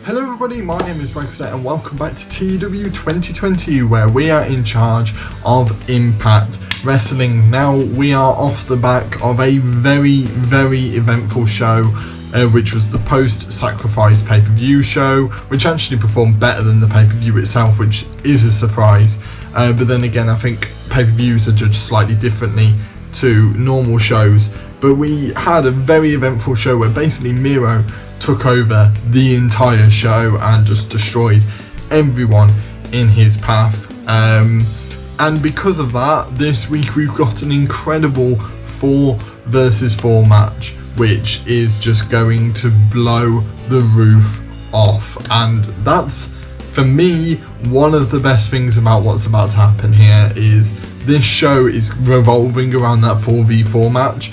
Hello everybody, my name is Bragster and welcome back to TEW 2020, where we are in charge of Impact Wrestling. Now we are off the back of a very eventful show, which was the post-sacrifice pay-per-view show, which actually performed better than the pay-per-view itself, which is a surprise. But then again, I think pay-per-views are judged slightly differently to normal shows. But we had a very eventful show where basically Miro took over the entire show and just destroyed everyone in his path. And because of that, this week we've got an incredible 4 versus 4 match, which is just going to blow the roof off. And that's, for me, one of the best things about what's about to happen here is this show is revolving around that 4v4 match.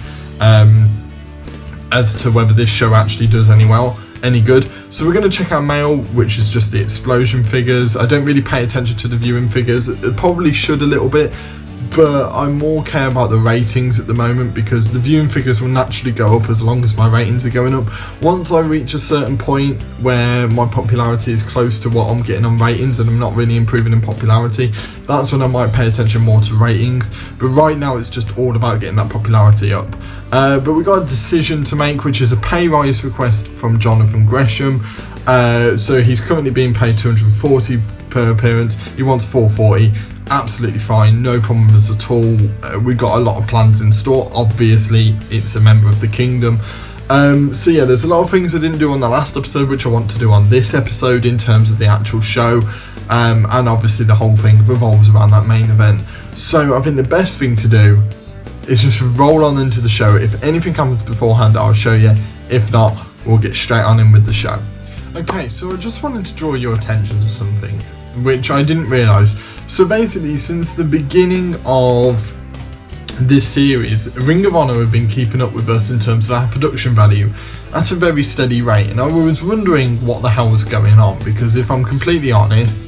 As to whether this show actually does any good. So we're going to check our mail, which is just the explosion figures. I don't really pay attention to the viewing figures. It probably should a little bit, but I more care about the ratings at the moment, because the viewing figures will naturally go up as long as my ratings are going up. Once I reach a certain point where my popularity is close to what I'm getting on ratings and I'm not really improving in popularity, that's when I might pay attention more to ratings. But right now it's just all about getting that popularity up. But we got a decision to make, which is a pay rise request from Jonathan Gresham. So he's currently being paid $240 per appearance. He wants $440. Absolutely fine, no problems at all. We got a lot of plans in store. Obviously, it's a member of the kingdom. So yeah, there's a lot of things I didn't do on the last episode, which I want to do on this episode in terms of the actual show. And obviously the whole thing revolves around that main event. So I think the best thing to do is just roll on into the show. If anything happens beforehand, I'll show you. If not, we'll get straight on in with the show. Okay, so I just wanted to draw your attention to something which I didn't realise. So basically, since the beginning of this series, Ring of Honor have been keeping up with us in terms of our production value at a very steady rate, and I was wondering what the hell was going on, because if I'm completely honest,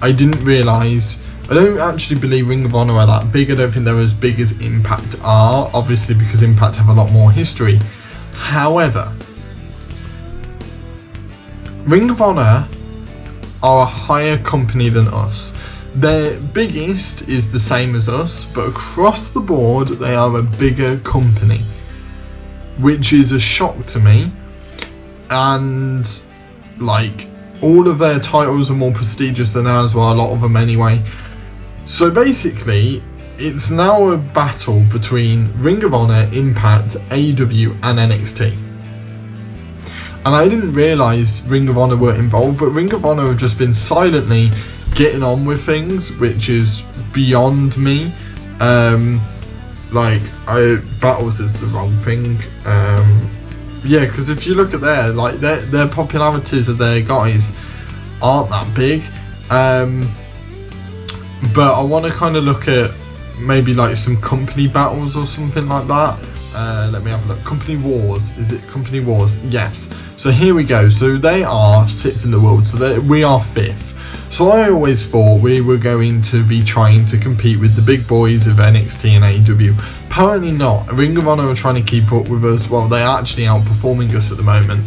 I didn't realise. I don't actually believe Ring of Honor are that big. I don't think they're as big as Impact are, obviously because Impact have a lot more history. However, Ring of Honor are a higher company than us. Their biggest is the same as us, but across the board they are a bigger company, which is a shock to me. And like, all of their titles are more prestigious than ours, well, a lot of them anyway. So basically, it's now a battle between Ring of Honor, Impact, AEW and NXT. And I didn't realise Ring of Honor were involved, but Ring of Honor have just been silently getting on with things, which is beyond me. Battles is the wrong thing. Yeah, because if you look at their popularities of their guys aren't that big. But I want to kind of look at maybe like some company battles or something like that. Let me have a look. Company Wars. Is it Company Wars? Yes. So here we go. So they are 6th in the world. So we are 5th. So I always thought we were going to be trying to compete with the big boys of NXT and AEW. Apparently not. Ring of Honor are trying to keep up with us. Well, they're actually outperforming us at the moment.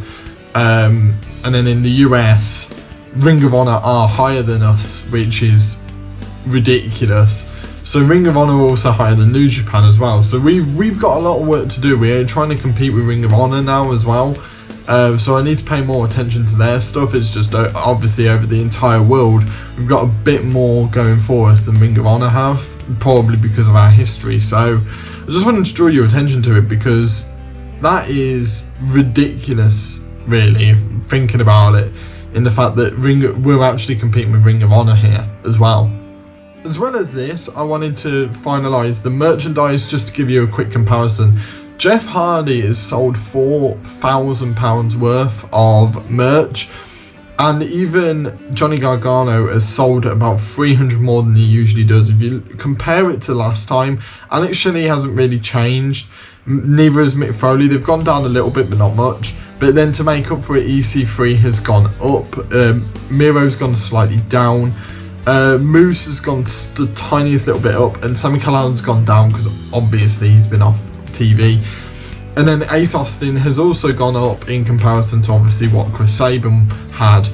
And then in the US, Ring of Honor are higher than us, which is ridiculous. So Ring of Honor are also higher than New Japan as well. So we've got a lot of work to do. We're trying to compete with Ring of Honor now as well. So I need to pay more attention to their stuff. It's just obviously over the entire world, we've got a bit more going for us than Ring of Honor have, probably because of our history. So I just wanted to draw your attention to it, because that is ridiculous, really, thinking about it, in the fact that we're actually competing with Ring of Honor here as well. As well as this, I wanted to finalise the merchandise, just to give you a quick comparison. Jeff Hardy has sold £4,000 worth of merch, and even Johnny Gargano has sold about 300 more than he usually does. If you compare it to last time, Alex Shelley hasn't really changed, neither has Mick Foley. They've gone down a little bit, but not much. But then to make up for it, EC3 has gone up, Miro's gone slightly down, Moose has gone the tiniest little bit up, and Sami Callihan's gone down because obviously he's been off TV. And then Ace Austin has also gone up in comparison to obviously what Chris Sabin had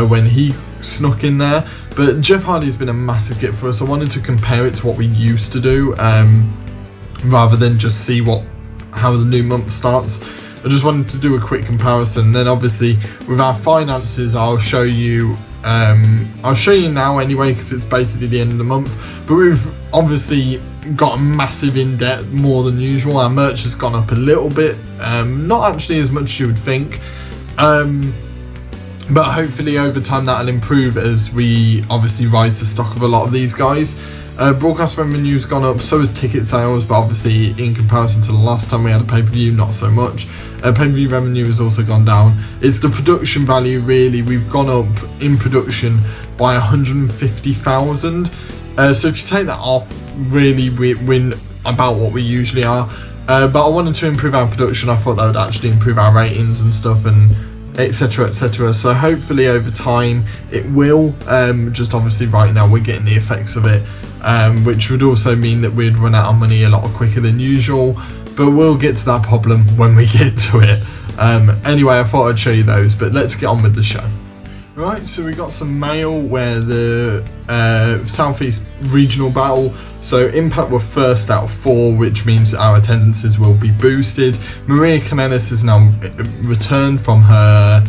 when he snuck in there. But Jeff Hardy's been a massive get for us. I wanted to compare it to what we used to do rather than just see how the new month starts. I just wanted to do a quick comparison. Then obviously with our finances, I'll show you now anyway, because it's basically the end of the month. But we've obviously got a massive in debt, more than usual. Our merch has gone up a little bit, not actually as much as you would think, but hopefully over time that'll improve as we obviously rise the stock of a lot of these guys. Broadcast revenue's gone up, so has ticket sales, but obviously in comparison to the last time we had a pay-per-view, not so much. Pay-per-view revenue has also gone down. It's the production value, really. We've gone up in production by 150,000. So if you take that off, really we're about what we usually are. But I wanted to improve our production. I thought that would actually improve our ratings and stuff, and etc, etc. So hopefully over time it will. Just obviously right now we're getting the effects of it, which would also mean that we'd run out of money a lot quicker than usual, but we'll get to that problem when we get to it. Anyway, I thought I'd show you those, but let's get on with the show. Right, so we got some mail where the Southeast Regional Battle, so Impact were first out of 4, which means our attendances will be boosted. Maria Kanellis has now returned from her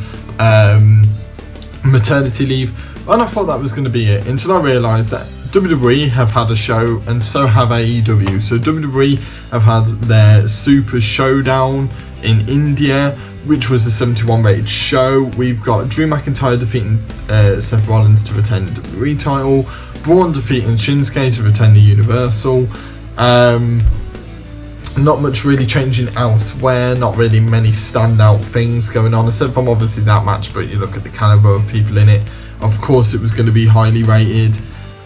maternity leave, and I thought that was going to be it, until I realised that WWE have had a show, and so have AEW. So WWE have had their Super Showdown in India, which was a 71 rated show. We've got Drew McIntyre defeating Seth Rollins to retain the WWE title, Braun defeating Shinsuke to retain the Universal. Not much really changing elsewhere, not really many standout things going on, except from obviously that match, but you look at the caliber of people in it, of course it was going to be highly rated.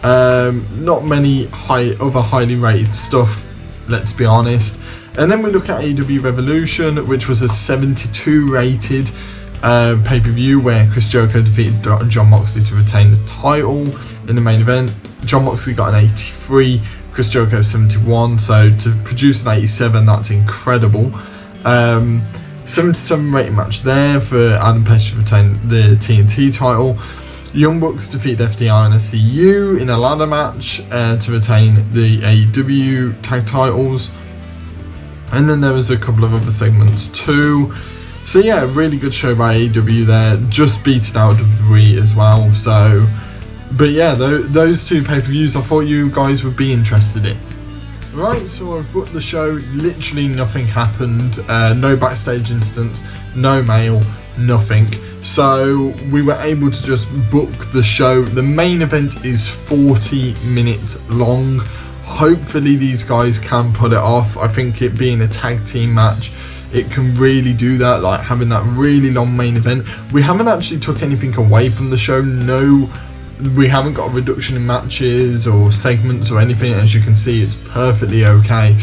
Not many other highly rated stuff, let's be honest. And then we look at AEW Revolution, which was a 72 rated pay-per-view where Chris Jericho defeated Jon Moxley to retain the title in the main event. Jon Moxley got an 83, Chris Jericho 71, so to produce an 87, that's incredible. 77 rated match there for Adam Page to retain the TNT title. Young Bucks defeat FTR and SCU in a ladder match to retain the AEW tag titles. And then there was a couple of other segments too. So yeah, really good show by AEW there, just beating out WWE as well. So, but yeah, those two pay-per-views I thought you guys would be interested in. Right, so I've booked the show, literally nothing happened, no backstage incidents, no mail, nothing. So we were able to just book the show. The main event is 40 minutes long. Hopefully these guys can pull it off. I think it being a tag team match, it can really do that, like having that really long main event. We haven't actually took anything away from the show. No, we haven't got a reduction in matches or segments or anything. As you can see, it's perfectly okay.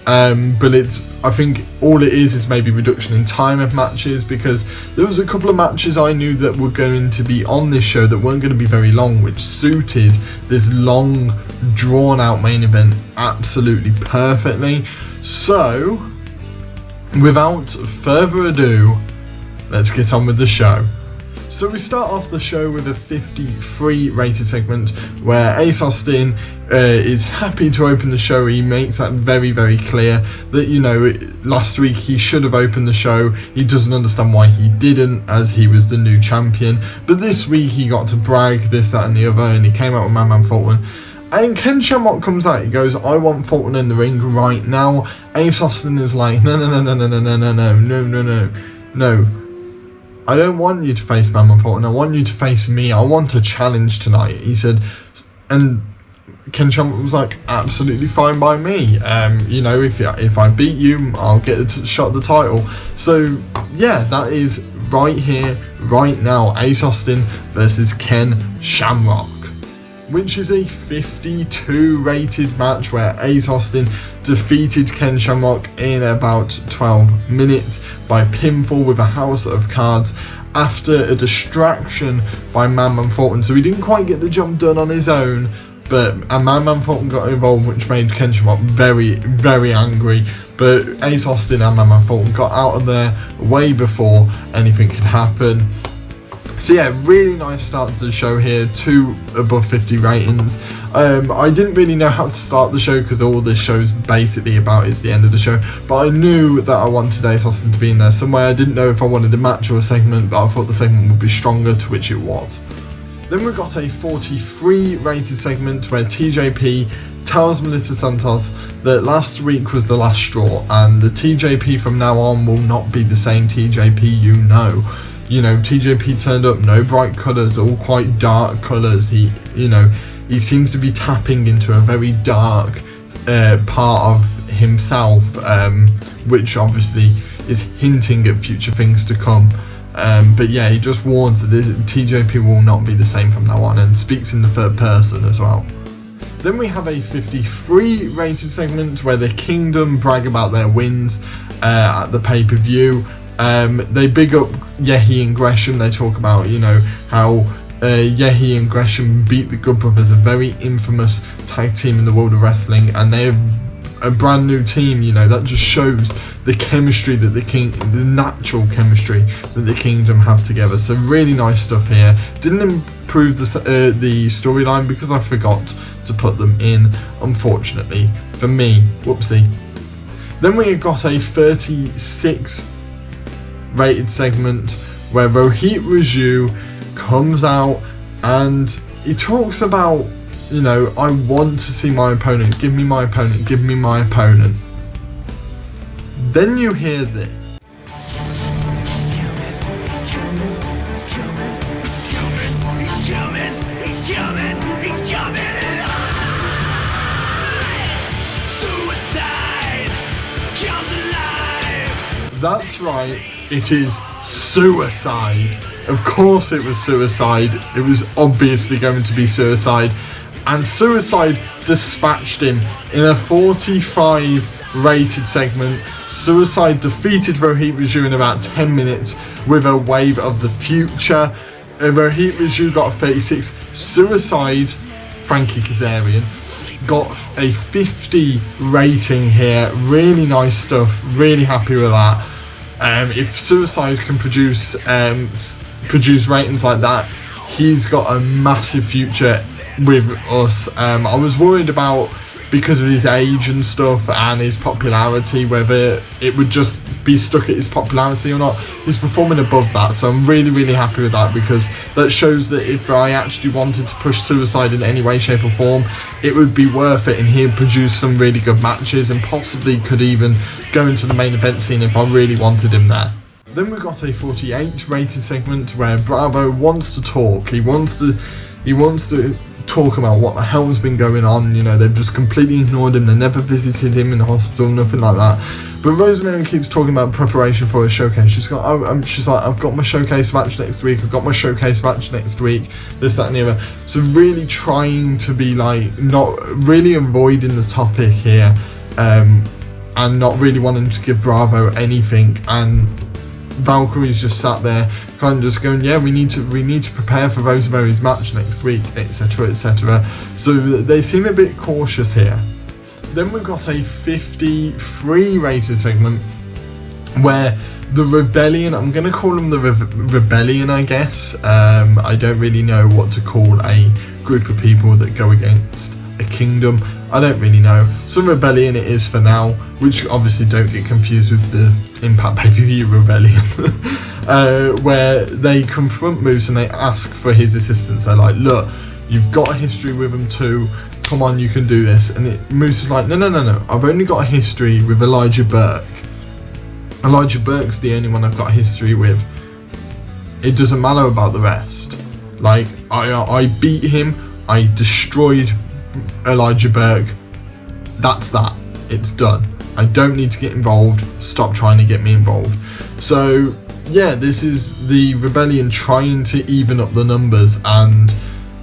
But I think all it is maybe reduction in time of matches, because there was a couple of matches I knew that were going to be on this show that weren't going to be very long, which suited this long drawn out main event absolutely perfectly. So without further ado, let's get on with the show. So we start off the show with a 53 rated segment where Ace Austin is happy to open the show. He makes that very, very clear that, you know, last week he should have opened the show. He doesn't understand why he didn't, as he was the new champion. But this week he got to brag this, that and the other, and he came out with Man Fulton. And Ken Shamrock comes out, he goes, I want Fulton in the ring right now. Ace Austin is like, no, I don't want you to face Man Fulton, I want you to face me, I want a challenge tonight, he said. And Ken Shamrock was like, absolutely fine by me. You know, if I beat you, I'll get a shot at the title. So yeah, that is right here, right now, Ace Austin versus Ken Shamrock, which is a 52 rated match where Ace Austin defeated Ken Shamrock in about 12 minutes by pinfall with a house of cards after a distraction by Man Fulton. So he didn't quite get the job done on his own, but a Man Fulton got involved, which made Ken Shamrock very, very angry. but Ace Austin and Mama Fulton got out of there way before anything could happen. So yeah, really nice start to the show here, 2 above 50 ratings. I didn't really know how to start the show because all this show's basically about is the end of the show, but I knew that I wanted Ace Austin to be in there somewhere. I didn't know if I wanted a match or a segment, but I thought the segment would be stronger, to which it was. Then we got a 43 rated segment where TJP tells Melissa Santos that last week was the last straw and the TJP from now on will not be the same TJP you know. You know, TJP turned up, no bright colours, all quite dark colours. He seems to be tapping into a very dark part of himself, which obviously is hinting at future things to come. But yeah, he just warns that TJP will not be the same from now on and speaks in the third person as well. Then we have a 53 rated segment where the Kingdom brag about their wins at the pay-per-view. They big up Yehi and Gresham. They talk about, you know, how Yehi and Gresham beat the Good Brothers, a very infamous tag team in the world of wrestling, and they're a brand new team. You know, that just shows the chemistry that the natural chemistry that the Kingdom have together. So really nice stuff here. Didn't improve the storyline because I forgot to put them in, unfortunately for me. Whoopsie. Then we got a 36 rated segment where Rohit Raju comes out and he talks about, you know, I want to see my opponent, give me my opponent, give me my opponent. Then you hear this. That's right, it is suicide. Of course it was suicide. It was obviously going to be suicide. And suicide dispatched him in a 45 rated segment. Suicide defeated Rohit Raju in about 10 minutes with a wave of the future. Rohit Raju got a 36. Suicide, Frankie Kazarian, got a 50 rating here. Really nice stuff. Really happy with that. If Suicide can produce ratings like that, he's got a massive future with us. I was worried about, because of his age and stuff and his popularity, whether it would just be stuck at his popularity or not. He's performing above that, so I'm really happy with that, because that shows that if I actually wanted to push Suicide in any way, shape or form, it would be worth it, and he'd produce some really good matches and possibly could even go into the main event scene if I really wanted him there. Then we got a 48 rated segment where Bravo wants to talk. He wants to talk about what the hell's been going on. You know, they've just completely ignored him. They never visited him in the hospital, nothing like that. But Rosemary keeps talking about preparation for a showcase. She's like, I've got my showcase match next week. I've got my showcase match next week. This, that, and the other. So really trying to be like, not really avoiding the topic here, and not really wanting to give Bravo anything. And Valkyrie's just sat there kind of just going, yeah, we need to prepare for Rosemary's match next week, etc, etc. So they seem a bit cautious here. Then we've got a 53 rated segment where the Rebellion, I'm going to call them the Rebellion, I guess. I don't really know what to call a group of people that go against a kingdom. I don't really know. So Rebellion it is for now, which obviously don't get confused with the Impact pay-per-view Rebellion, where they confront Moose and they ask for his assistance. They're like, look, you've got a history with him too, come on, you can do this. And Moose is like, no, I've only got a history with Elijah Burke. Elijah Burke's the only one I've got a history with. It doesn't matter about the rest. Like, I beat him, I destroyed Elijah Burke. That's that. It's done. I don't need to get involved. Stop trying to get me involved. So yeah, this is the Rebellion trying to even up the numbers, and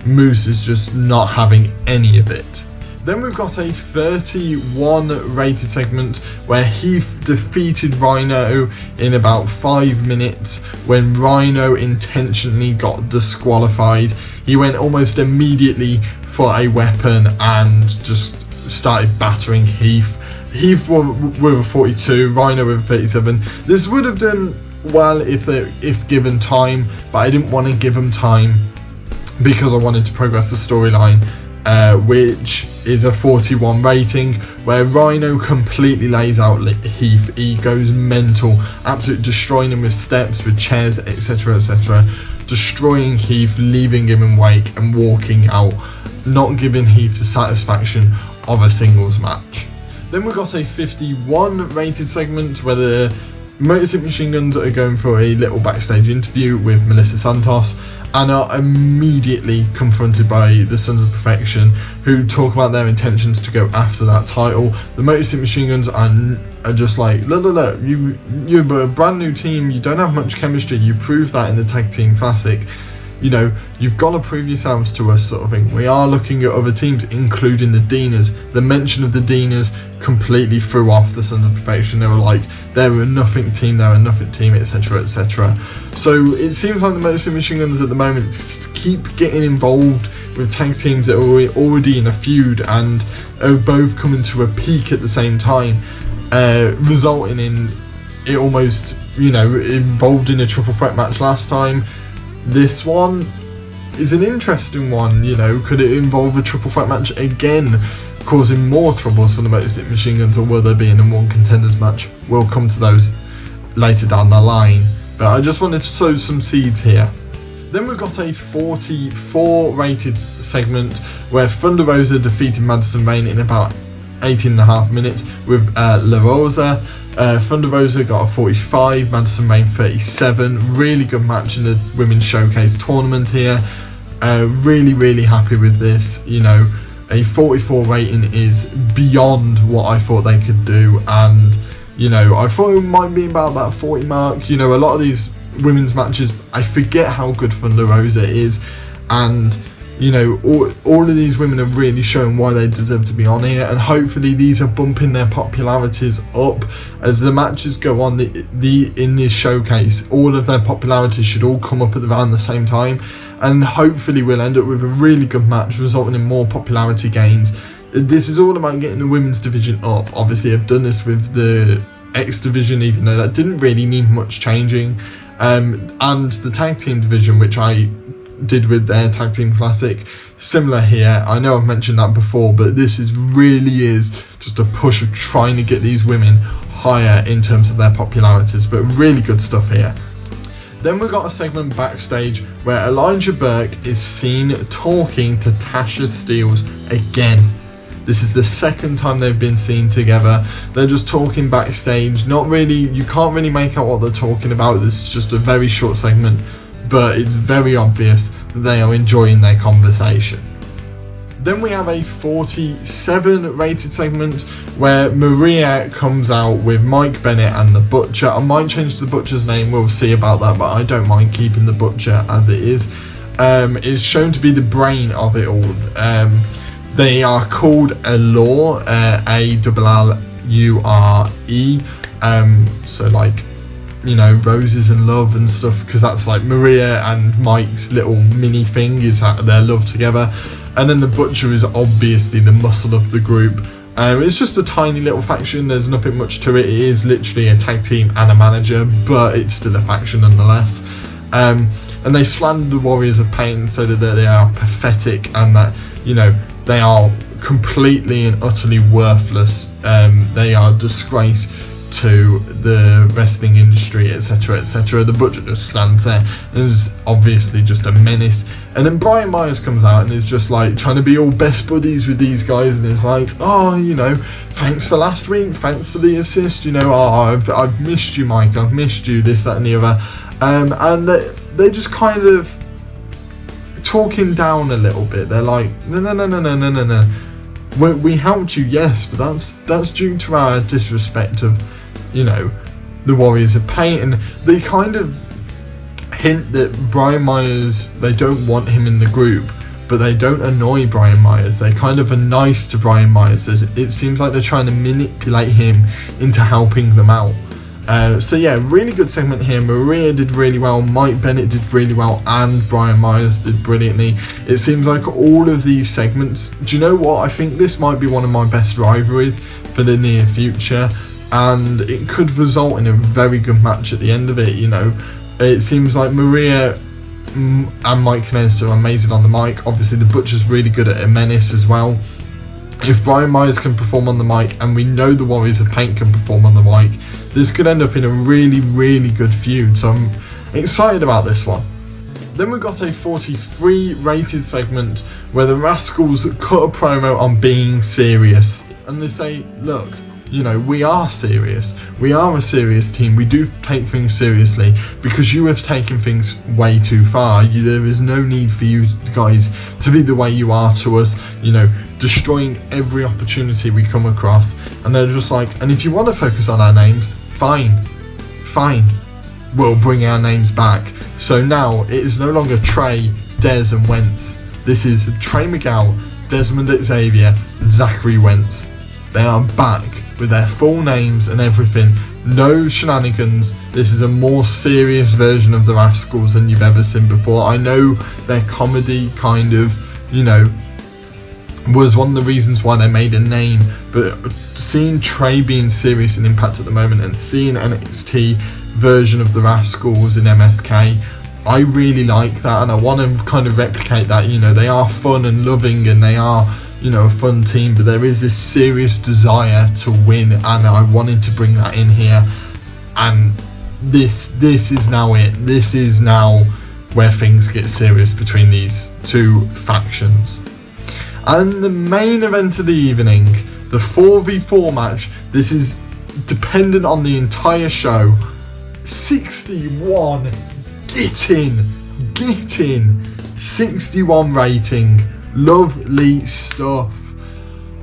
Moose is just not having any of it. Then we've got a 31 rated segment where Heath defeated Rhino in about 5 minutes when Rhino intentionally got disqualified. He went almost immediately for a weapon and just started battering Heath. Heath with a 42, Rhino with a 37. This would have done well if given time, but I didn't want to give them time because I wanted to progress the storyline, which is a 41 rating, where Rhino completely lays out Heath. He goes mental, absolutely destroying him with steps, with chairs, etc, etc, destroying Heath, leaving him in wake and walking out, not giving Heath the satisfaction of a singles match. Then we've got a 51 rated segment where the Motor City Machine Guns are going for a little backstage interview with Melissa Santos and are immediately confronted by the Sons of Perfection, who talk about their intentions to go after that title. The Motor City Machine Guns are just like, look, you're a brand new team, you don't have much chemistry, you proved that in the Tag Team Classic. You know, you've got to prove yourselves to us, sort of thing. We are looking at other teams, including the Deaners. The mention of the Deaners completely threw off the Sons of Perfection. They were like, they're a nothing team, etc, etc. So it seems like the Motor City Machine Guns at the moment just keep getting involved with tag teams that are already in a feud and are both coming to a peak at the same time, resulting in it almost, involved in a triple threat match last time. This one is an interesting one, could it involve a triple threat match again, causing more troubles for the Motor City Machine Guns, or will there be a number one contenders match? We'll come to those later down the line, but I just wanted to sow some seeds here. Then we've got a 44 rated segment where Thunder Rosa defeated Madison Rayne in about 18.5 minutes with La Rosa. Thunder Rosa got a 45, Madison Rayne 37. Really good match in the Women's Showcase tournament here. Really happy with this. A 44 rating is beyond what I thought they could do, and I thought it might be about that 40 mark. A lot of these women's matches, I forget how good Thunder Rosa is, and all of these women are really showing why they deserve to be on here, and hopefully these are bumping their popularities up as the matches go on. In this showcase, all of their popularity should all come up at around the same time, and hopefully we'll end up with a really good match resulting in more popularity gains. This is all about getting the women's division up. Obviously I've done this with the X division, even though that didn't really need much changing, and the tag team division, which I did with their Tag Team Classic. Similar here. I know I've mentioned that before, but this really is just a push of trying to get these women higher in terms of their popularities, but really good stuff here. Then we've got a segment backstage where Elijah Burke is seen talking to Tasha Steelz again. This is the second time they've been seen together. They're just talking backstage. You can't really make out what they're talking about. This is just a very short segment, but it's very obvious that they are enjoying their conversation. Then we have a 47 rated segment where Maria comes out with Mike Bennett and the Butcher. I might change the Butcher's name, we'll see about that, but I don't mind keeping the Butcher as it is. It's shown to be the brain of it all. They are called Allure, Allure. So like, roses and love and stuff, because that's like Maria and Mike's little mini thing is their love together. And then the Butcher is obviously the muscle of the group. It's just a tiny little faction, there's nothing much to it. It is literally a tag team and a manager, but it's still a faction nonetheless. And they slander the Warriors of Pain, so that they are pathetic and that, they are completely and utterly worthless. They are a disgrace to the wrestling industry, etc, etc. The Butcher just stands there and is obviously just a menace. And then Brian Myers comes out and is just like trying to be all best buddies with these guys, and is like, thanks for last week, thanks for the assist, I've missed you, Mike, I've missed you, this, that and the other. And they just kind of talking down a little bit. They're like, no. We helped you, yes, but that's due to our disrespect of, the Warriors of Pain. And they kind of hint that Brian Myers, they don't want him in the group, but they don't annoy Brian Myers. They kind of are nice to Brian Myers. It seems like they're trying to manipulate him into helping them out. So yeah, really good segment here. Maria did really well, Mike Bennett did really well, and Brian Myers did brilliantly. It seems like all of these segments, do you know what, I think this might be one of my best rivalries. for the near future, and it could result in a very good match at the end of it. You know, it seems like Maria and Mike Canessa are amazing on the mic. Obviously the Butcher's really good at a menace as well. If Brian Myers can perform on the mic, and we know the Warriors of Paint can perform on the mic, this could end up in a really, really good feud. So I'm excited about this one. Then we've got a 43 rated segment where the Rascals cut a promo on being serious. And they say, look, you know, we are serious. We are a serious team. We do take things seriously because you have taken things way too far. There is no need for you guys to be the way you are to us, you know, destroying every opportunity we come across. And they're just like, and if you want to focus on our names, fine. We'll bring our names back. So now it is no longer Trey, Dez and Wentz. This is Trey Miguel, Desmond Xavier and Zachary Wentz. They are back with their full names and everything. No shenanigans. This is a more serious version of the Rascals than you've ever seen before. I know their comedy kind of, you know, was one of the reasons why they made a name, but seeing Trey being serious in Impact at the moment and seeing NXT version of the Rascals in MSK, I really like that, and I want to kind of replicate that. You know, they are fun and loving and they are, you know, a fun team, but there is this serious desire to win, and I wanted to bring that in here. And this is now it. This is now where things get serious between these two factions. And the main event of the evening, the 4v4 match. This is dependent on the entire show. 61, get in, 61 rating. Lovely stuff.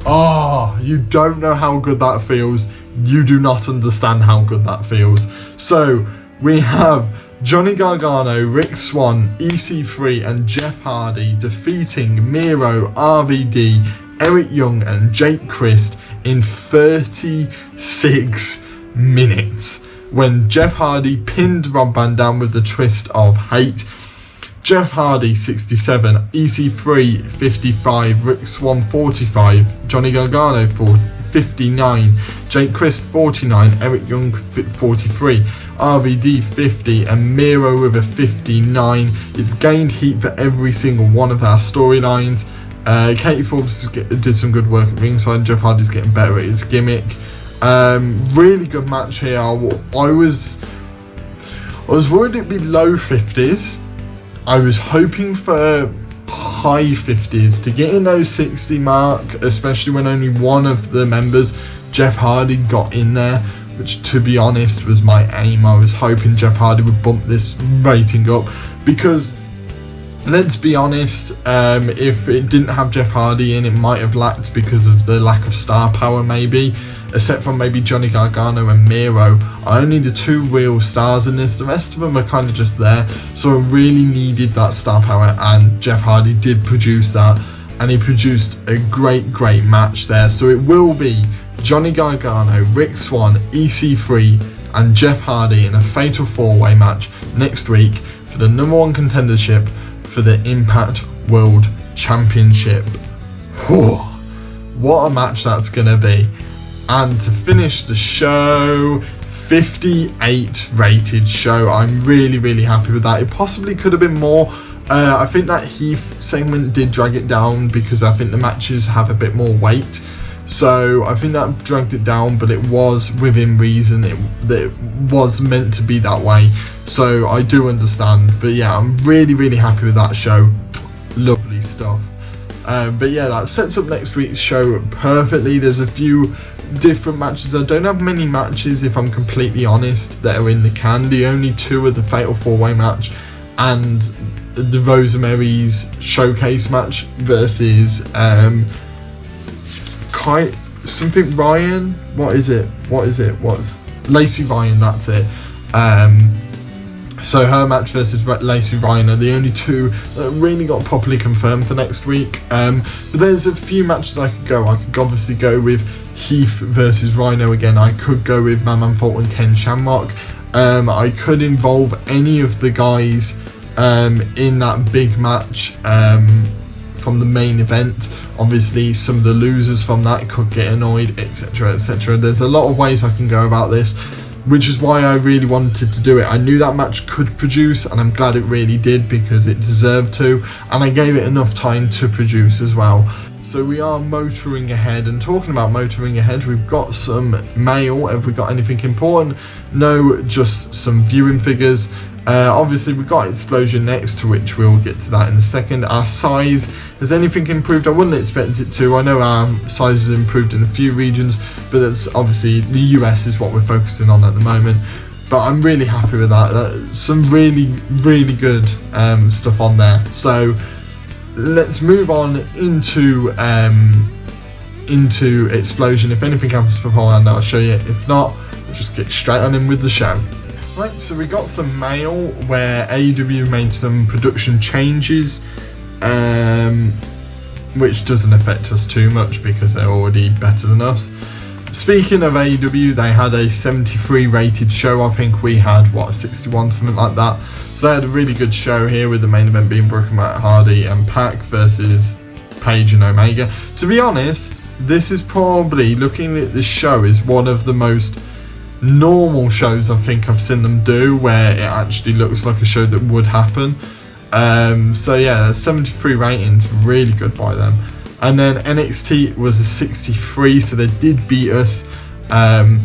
You don't know how good that feels. You do not understand how good that feels. So we have Johnny Gargano, Rick Swann, EC3 and Jeff Hardy defeating Miro, RVD, Eric Young and Jake Crist in 36 minutes when Jeff Hardy pinned Rob Van Dam with the twist of hate. Jeff Hardy 67, EC3 55, Rick Swann 45, Johnny Gargano 59, Jake Crist 49, Eric Young 43, RVD 50 and Miro with a 59. It's gained heat for every single one of our storylines. Katie Forbes did some good work at ringside. Jeff Hardy's getting better at his gimmick. Really good match here. I was worried it'd be low 50s. I was hoping for high 50s to get in those 60 mark, especially when only one of the members, Jeff Hardy, got in there, which to be honest was my aim. I was hoping Jeff Hardy would bump this rating up because, let's be honest, if it didn't have Jeff Hardy in, it might have lacked because of the lack of star power maybe, except for maybe Johnny Gargano and Miro. I only the two real stars in this, the rest of them are kind of just there, so I really needed that star power, and Jeff Hardy did produce that, and he produced a great match there. So it will be Johnny Gargano, Rick Swann, EC3 and Jeff Hardy in a fatal 4-way match next week for the #1 contendership for the Impact World Championship. What a match that's gonna be. And to finish the show, 58 rated show. I'm really happy with that. It possibly could have been more. I think that Heath segment did drag it down because I think the matches have a bit more weight. So I think that dragged it down, but it was within reason. It was meant to be that way. So I do understand. But yeah, I'm really happy with that show. Lovely stuff. But yeah, that sets up next week's show perfectly. There's a few different matches. I don't have many matches, if I'm completely honest, that are in the can. The only two are the Fatal 4-Way match and the Rosemary's Showcase match versus something Ryan. What's Lacey Ryan? That's it. So her match versus Lacey Ryan are the only two that really got properly confirmed for next week. But there's a few matches I could go. I could obviously go with Heath versus Rhino again. I could go with Man Fulton and Ken Shamrock. I could involve any of the guys in that big match from the main event. Obviously some of the losers from that could get annoyed, etc, etc. There's a lot of ways I can go about this, which is why I really wanted to do it. I knew that match could produce, and I'm glad it really did, because it deserved to, and I gave it enough time to produce as well. So we are motoring ahead, and talking about motoring ahead, we've got some mail. Have we got anything important? No, just some viewing figures. Obviously we've got Explosion next, to which we'll get to that in a second. Our size, has anything improved? I wouldn't expect it to. I know our size has improved in a few regions, but that's obviously the US is what we're focusing on at the moment. But I'm really happy with that. Some really good stuff on there. So let's move on into Explosion. If anything happens beforehand, I'll show you. If not, we'll just get straight on in with the show. Right, so we got some mail where AEW made some production changes, which doesn't affect us too much because they're already better than us. Speaking of AEW, they had a 73 rated show. I think we had, what, a 61, something like that. So they had a really good show here, with the main event being Brooke, Matt Hardy and Pac versus Paige and Omega. To be honest, this is probably, looking at this show, is one of the most normal shows I think I've seen them do, where it actually looks like a show that would happen. So yeah, 73 ratings, really good by them. And then NXT was a 63, so they did beat us. And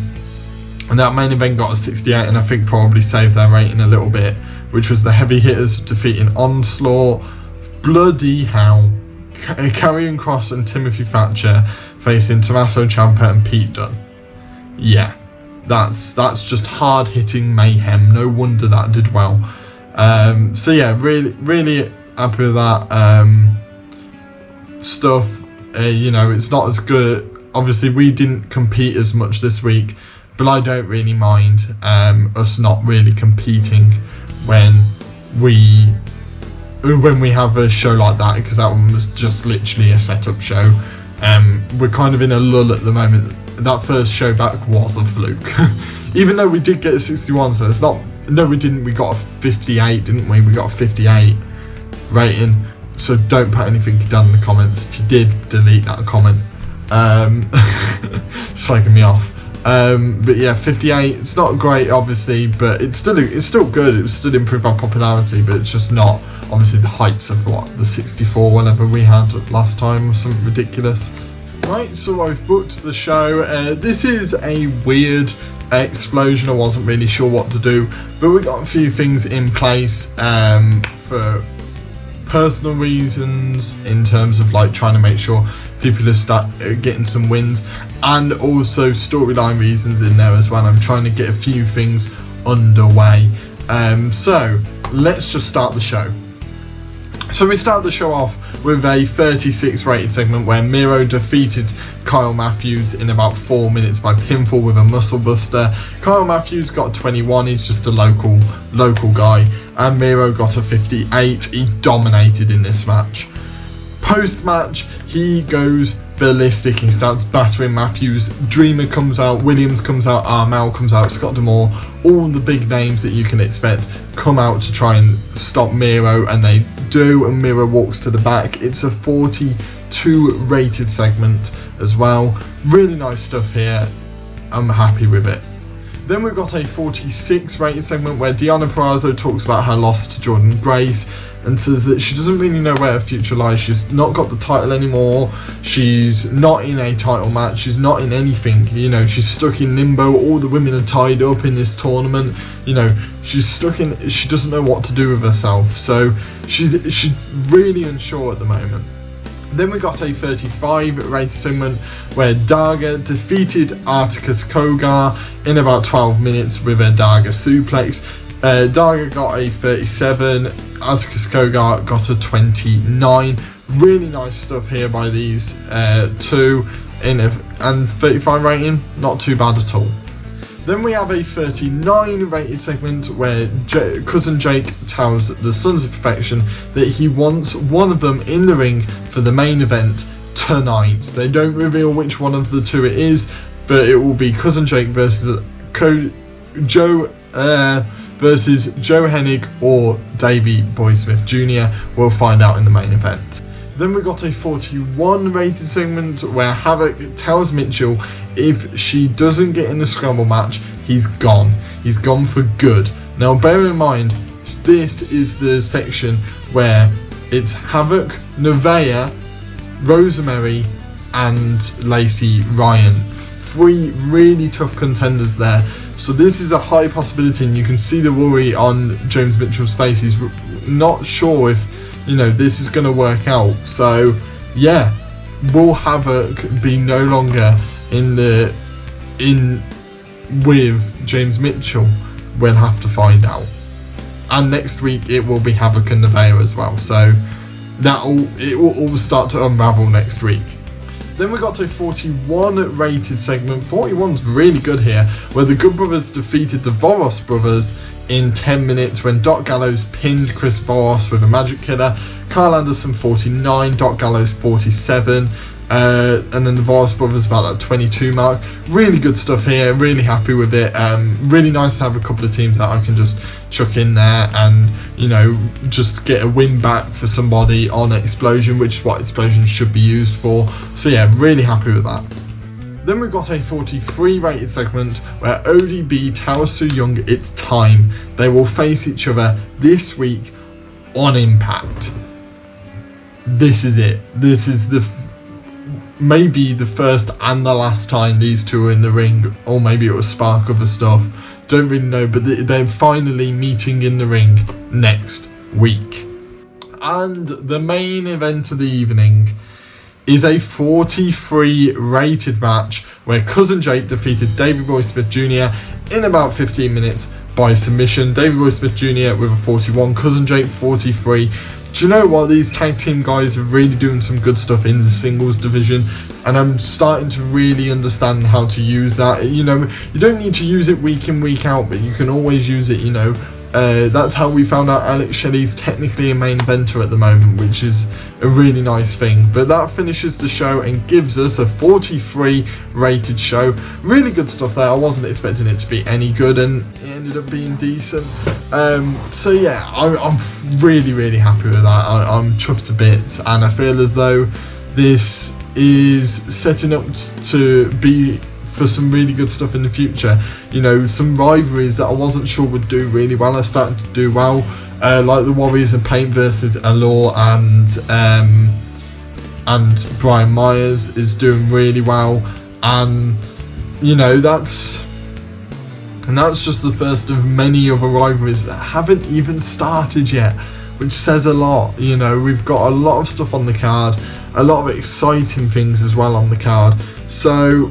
that main event got a 68, and I think probably saved their rating a little bit, which was the Heavy Hitters defeating Onslaught. Bloody hell. Karrion Kross and Timothy Thatcher facing Tommaso Ciampa and Pete Dunne. Yeah. That's just hard hitting mayhem. No wonder that did well. So yeah, really happy with that stuff. You know, it's not as good. Obviously, we didn't compete as much this week, but I don't really mind us not really competing when we have a show like that, because that one was just literally a setup show. We're kind of in a lull at the moment. That first show back was a fluke. Even though we did get a 61, so it's not... No, we didn't. We got a 58, didn't we? We got a 58 rating. So don't put anything down in the comments. If you did, delete that comment. Slagging me off. But yeah, 58. It's not great, obviously, but it's still good. It was still improve our popularity, but it's just not obviously the heights of what, the 64 whatever we had last time, or something ridiculous. Right, so I've booked the show. This is a weird Explosion. I wasn't really sure what to do, but we got a few things in place for personal reasons, in terms of like trying to make sure people are start getting some wins, and also storyline reasons in there as well. I'm trying to get a few things underway. So let's just start the show. So we start the show off with a 36 rated segment where Miro defeated Kyle Matthews in about 4 minutes by pinfall with a muscle buster. Kyle Matthews got 21, he's just a local guy, and Miro got a 58. He dominated in this match. Post-match, he goes ballistic, he starts battering Matthews. Dreamer comes out, Williams comes out, Armel comes out, Scott D'Amore, all the big names that you can expect come out to try and stop Miro, and they do, and Miro walks to the back. It's a 42 rated segment as well. Really nice stuff here. I'm happy with it. Then we've got a 46 rated segment where Deonna Purrazzo talks about her loss to Jordan Grace and says that she doesn't really know where her future lies. She's not got the title anymore. She's not in a title match. She's not in anything. You know, she's stuck in limbo. All the women are tied up in this tournament. You know, she's stuck in. She doesn't know what to do with herself. So she's really unsure at the moment. Then we got a 35 rated segment where Daga defeated Articus Kogar in about 12 minutes with a Daga suplex. Daga got a 37, Articus Kogar got a 29. Really nice stuff here by these two, and 35 rating, not too bad at all. Then we have a 39 rated segment where Cousin Jake tells the Sons of Perfection that he wants one of them in the ring for the main event tonight. They don't reveal which one of the two it is, but it will be Cousin Jake versus Joe Hennig or Davey Boy Smith Jr. We'll find out in the main event. Then we got a 41 rated segment where Havoc tells Mitchell if she doesn't get in the scramble match, he's gone. He's gone for good. Now bear in mind, this is the section where it's Havoc, Nevaeh, Rosemary and Lacey Ryan. 3 really tough contenders there. So this is a high possibility, and you can see the worry on James Mitchell's face. He's not sure if, you know, this is going to work out. So yeah, will Havoc be no longer in with James Mitchell? We'll have to find out. And next week it will be Havoc and Nevaeh as well. So it will all start to unravel next week. Then we got to a 41 rated segment. 41's really good here, where the Good Brothers defeated the Voros Brothers in 10 minutes when Doc Gallows pinned Chris Voros with a magic killer. Kyle Anderson 49, Doc Gallows 47, and then the Voros Brothers about that 22 mark. Really good stuff here, really happy with it. Really nice to have a couple of teams that I can just chuck in there and, you know, just get a win back for somebody on Explosion, which is what Explosion should be used for. So yeah, really happy with that. Then we've got a 43 rated segment where ODB tells Su Yung it's time. They will face each other this week on Impact. This is it. This is maybe the first and the last time these two are in the ring, or maybe it will spark other stuff. Don't really know, but they're finally meeting in the ring next week. And the main event of the evening is a 43 rated match where Cousin Jake defeated Davey Boy Smith Jr. in about 15 minutes by submission. Davey Boy Smith Jr. with a 41, Cousin Jake 43. Do you know what? These tag team guys are really doing some good stuff in the singles division, and I'm starting to really understand how to use that. You know, you don't need to use it week in, week out, but you can always use it, you know. That's how we found out Alex Shelley's technically a main eventer at the moment, which is a really nice thing. But that finishes the show and gives us a 43 rated show. Really good stuff there. I wasn't expecting it to be any good, and it ended up being decent. So yeah, I'm really, really happy with that. I'm chuffed to bits, and I feel as though this is setting up to be for some really good stuff in the future. You know, some rivalries that I wasn't sure would do really well are starting to do well, like the Warriors and Paint versus Allure and Brian Myers is doing really well, and you know, that's just the first of many other rivalries that haven't even started yet, which says a lot. You know, we've got a lot of stuff on the card, a lot of exciting things as well on the card. So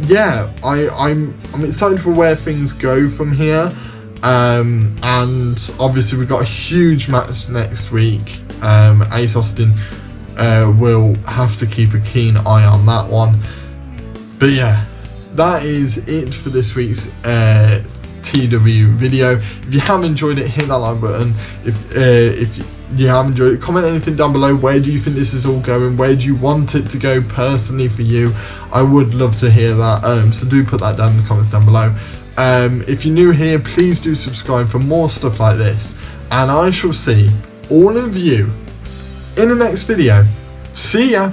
yeah, I'm excited for where things go from here, and obviously we've got a huge match next week. Ace Austin will have to keep a keen eye on that one. But yeah, that is it for this week's TEW video. If you have enjoyed it, hit that like button. If you have enjoyed it, comment anything down below. Where do you think this is all going? Where do you want it to go personally for you? I would love to hear that, so do put that down in the comments down below. If you're new here, please do subscribe for more stuff like this, and I shall see all of you in the next video. See ya!